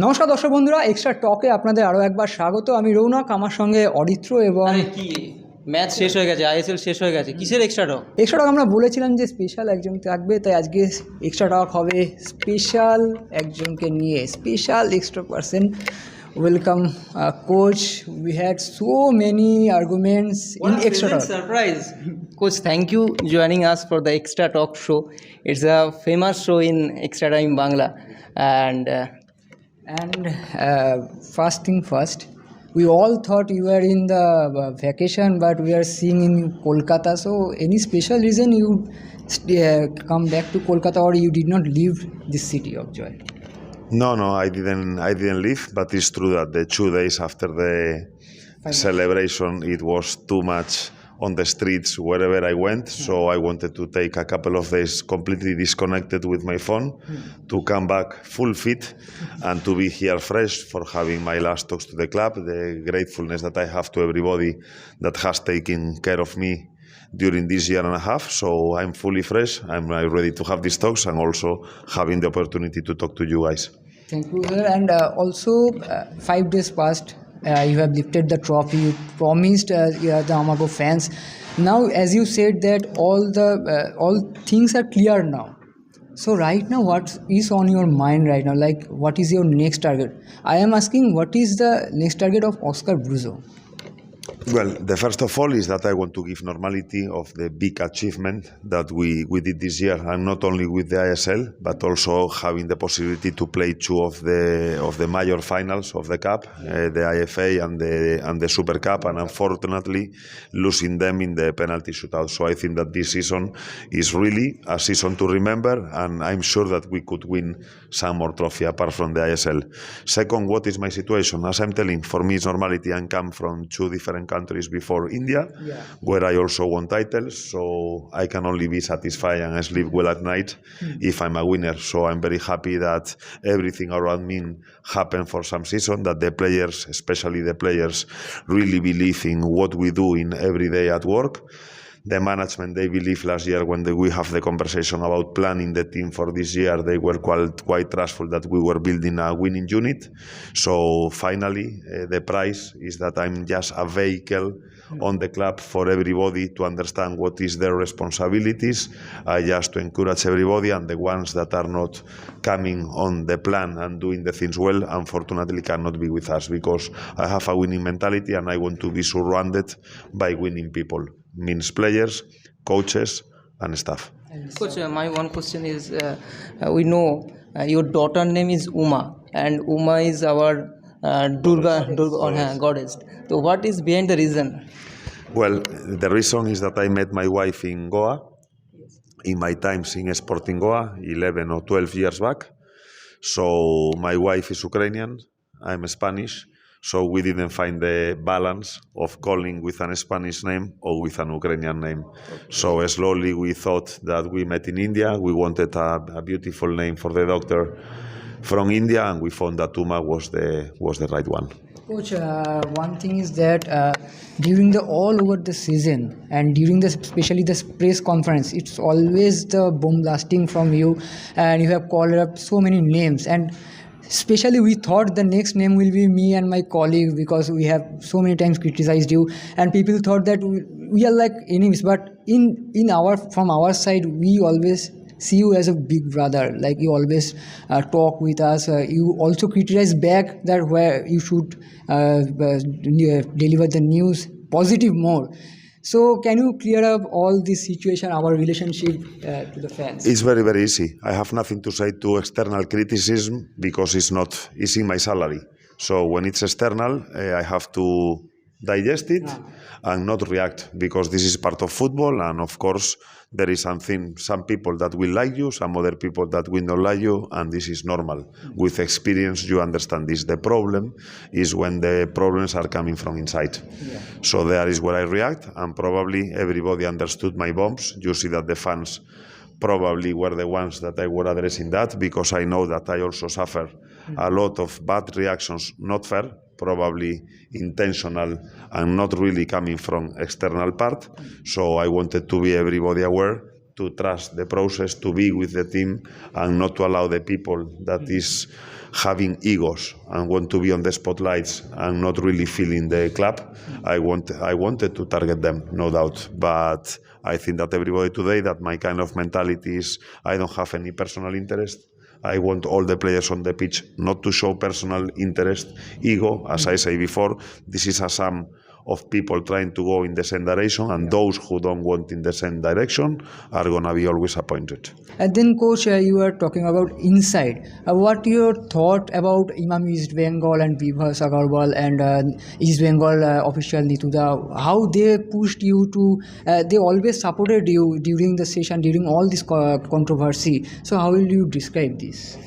নমস্কার দর্শক বন্ধুরা, এক্সট্রা টকে আপনাদের আরও একবার স্বাগত। আমি রৌনক, আমার সঙ্গে অরিত্র এবং কি ম্যাচ শেষ হয়ে গেছে, আইএসএল শেষ হয়ে গেছে, কিসের এক্সট্রা টক? এক্সট্রা টক আমরা বলেছিলাম যে স্পেশাল একজন থাকবে, তাই আজকে এক্সট্রা টক হবে স্পেশাল একজনকে নিয়ে, special extra person. Welcome coach, we had so many arguments in extra talk. Surprise, coach, thank you joining us for the Xtra Talk show. It's a famous show in Xtra Time Bangla, and First thing first, we all thought you were in the vacation, but we are seeing in Kolkata. So any special reason you come back to Kolkata, or you did not leave this city of joy? No, I didn't leave, but it's true that the 2 days after the celebration, it was too much on the streets wherever I went, so I wanted to take a couple of days completely disconnected with my phone to come back full fit and to be here fresh for having my last talks to the club, the gratefulness that I have to everybody that has taken care of me during this year and a half. So I'm fully fresh, I'm ready to have these talks and also having the opportunity to talk to you guys. Thank you, sir. And also 5 days passed. You have lifted the trophy. You promised the Amago fans. Now, as you said that all things are clear now. So right now, what is on your mind right now? Like, what is your next target? I am asking, what is the next target of Óscar Bruzón? Well, the first of all is that I want to give normality of the big achievement that we did this year, and not only with the ISL, but also having the possibility to play 2 of the major finals of the cup, the IFA and the Super Cup, and unfortunately losing them in the penalty shootout. So I think that this season is really a season to remember, and I'm sure that we could win some more trophy apart from the ISL. Second, what is my situation? As I'm telling, for me it's normality. I come from 2 different countries before India, where I also won titles, so I can only be satisfied and sleep well at night if I'm a winner. So I'm very happy that everything around me happened for some season, that the players, especially the players, really believe in what we do in every day at work. The management, they believe last year when we have the conversation about planning the team for this year, they were quite trustful that we were building a winning unit. So finally, the prize is that I'm just a vehicle on the club for everybody to understand what is their responsibilities. I just to encourage everybody, and the ones that are not coming on the plan and doing the things well, unfortunately cannot be with us, because I have a winning mentality and I want to be surrounded by winning people. Means players, coaches and staff. Coach, my one question is, we know your daughter name is Uma, and Uma is our Durga goddess. So what is behind the reason? Well, the reason is that I met my wife in Goa, in my times in Sporting Goa, 11 or 12 years back. So my wife is Ukrainian, I'm Spanish. So we didn't find the balance of calling with a Spanish name or with an Ukrainian name. So slowly we thought that we met in India. We wanted a beautiful name for the doctor from India, and we found that Uma was the right one. Coach, one thing is that during all over the season, and during especially the press conference, it's always the boom blasting from you, and you have called up so many names, and especially we thought the next name will be me and my colleague, because we have so many times criticized you, and people thought that we are like enemies. But from our side, we always see you as a big brother. Like, you always talk with us. You also criticize back that where you should deliver the news positive more. So can you clear up all this situation, our relationship to the fans? It's very, very easy. I have nothing to say to external criticism, because it's in my salary. So when it's external, I have to digest it and not react, because this is part of football, and of course there is some people that will like you, some other people that will not like you, and this is normal. With experience you understand this. The problem is when the problems are coming from inside. So there is where I react, and probably everybody understood my bombs. You see that the fans probably were the ones that I were addressing that, because I know that I also suffer a lot of bad reactions, not fair, probably intentional and not really coming from external part. So I wanted to be everybody aware to trust the process, to be with the team, and not to allow the people that is having egos and want to be on the spotlights and not really feeling the club. I wanted to target them, no doubt, but I think that everybody today, that my kind of mentality is I don't have any personal interest. I want all the players on the pitch not to show personal interest, ego. As I say before, this is a sum of people trying to go in the same direction, and those who don't want in the same direction are going to be always appointed. And then, coach, you were talking about inside. What your thought about Emami East Bengal and Bivas and East Bengal official Nitu? How they pushed you to? They always supported you during the session, during all this controversy. So, how will you describe this?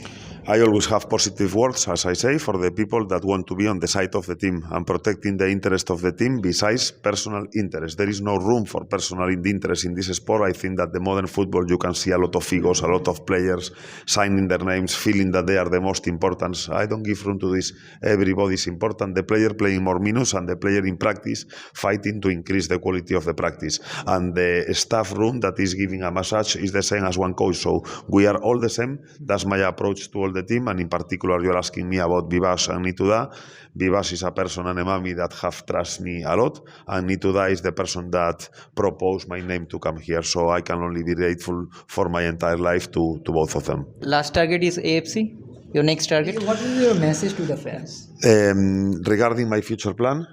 I always have positive words, as I say, for the people that want to be on the side of the team and protecting the interest of the team besides personal interest. There is no room for personal interest in this sport. I think that the modern football, you can see a lot of egos, a lot of players signing their names, feeling that they are the most important. I don't give room to this. Everybody is important. The player playing more minutes and the player in practice fighting to increase the quality of the practice. And the staff room that is giving a massage is the same as one coach. So we are all the same. That's my approach to all the team, and in particular you're asking me about Bivas and Nitu. Bivas is a person and Emami that have trusted me a lot, and Nitu is the person that proposed my name to come here, so I can only be grateful for my entire life to both of them. Last target is AFC. Your next target? What is your message to the fans? Regarding my future plan,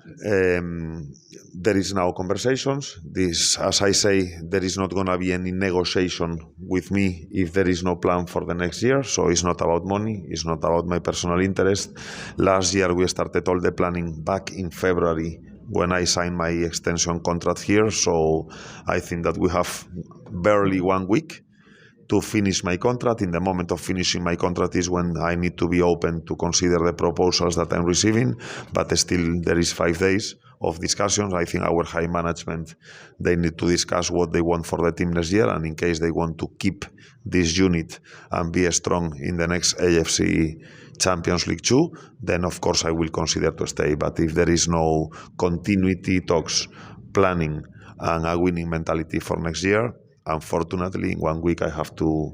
there is now conversations. This, as I say, there is not going to be any negotiation with me if there is no plan for the next year. So it's not about money. It's not about my personal interest. Last year, we started all the planning back in February when I signed my extension contract here. So I think that we have barely 1 week to finish my contract. In the moment of finishing my contract is when I need to be open to consider the proposals that I'm receiving, but still there is 5 days of discussions. I think our high management, they need to discuss what they want for the team next year, and in case they want to keep this unit and be strong in the next AFC Champions League 2, then of course I will consider to stay. But if there is no continuity, talks, planning and a winning mentality for next year, unfortunately, in 1 week I have to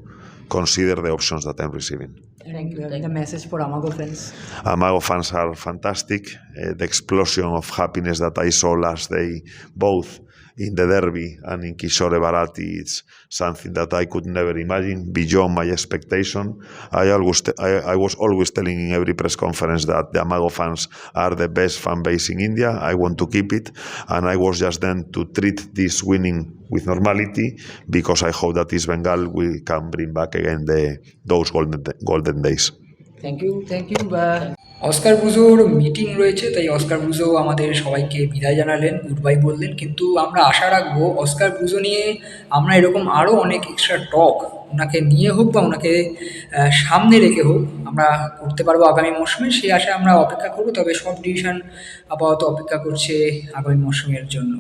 consider the options that I'm receiving. Thank you. The message for Amago fans. Amago fans are fantastic. The explosion of happiness that I saw last day, both in the derby and in Kishore Bharati, it's something that I could never imagine, beyond my expectation. I was always telling in every press conference that the Amago fans are the best fan base in India. I want to keep it, and I was just then to treat this winning with normality, because I hope that East Bengal we can bring back again those golden days. Thank you. Oscar ব্রুজোর meeting রয়েছে, তাই Oscar Bruzon আমাদের সবাইকে বিদায় জানালেন, good bye বললেন। কিন্তু আমরা আশা রাখবো অস্কার ব্রুজো নিয়ে আমরা এরকম আরও অনেক এক্সট্রা টক ওনাকে নিয়ে হোক বা ওনাকে সামনে রেখে হোক আমরা করতে পারবো আগামী মরশুমে, সেই আশায় আমরা অপেক্ষা করবো। তবে সব ডিভিশন আপাতত অপেক্ষা করছে আগামী মরশুমের জন্য।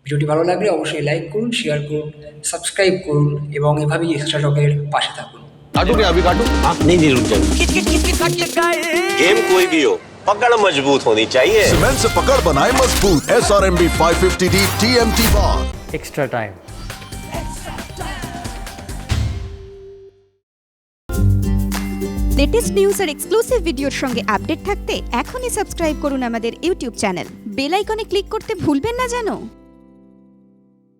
ভিডিওটি ভালো লাগলে অবশ্যই লাইক করুন, শেয়ার করুন, সাবস্ক্রাইব করুন এবং এভাবেই এক্সট্রা টকের পাশে থাকুন। काटू क्या अभी काटू? नहीं नहीं रुक जाओ। गेम कोई भी हो, पकड़ मजबूत होनी चाहिए। सीमेंट से पकड़ बनाए मजबूत। SRMB 550D TMT बार। Extra time. লেটেস্ট নিউজ আর এক্সক্লুসিভ ভিডিওর সঙ্গে আপডেট থাকতে এখনই সাবস্ক্রাইব করুন আমাদের ইউটিউব চ্যানেল। বেল আইকনে ক্লিক করতে ভুলবেন না যেন।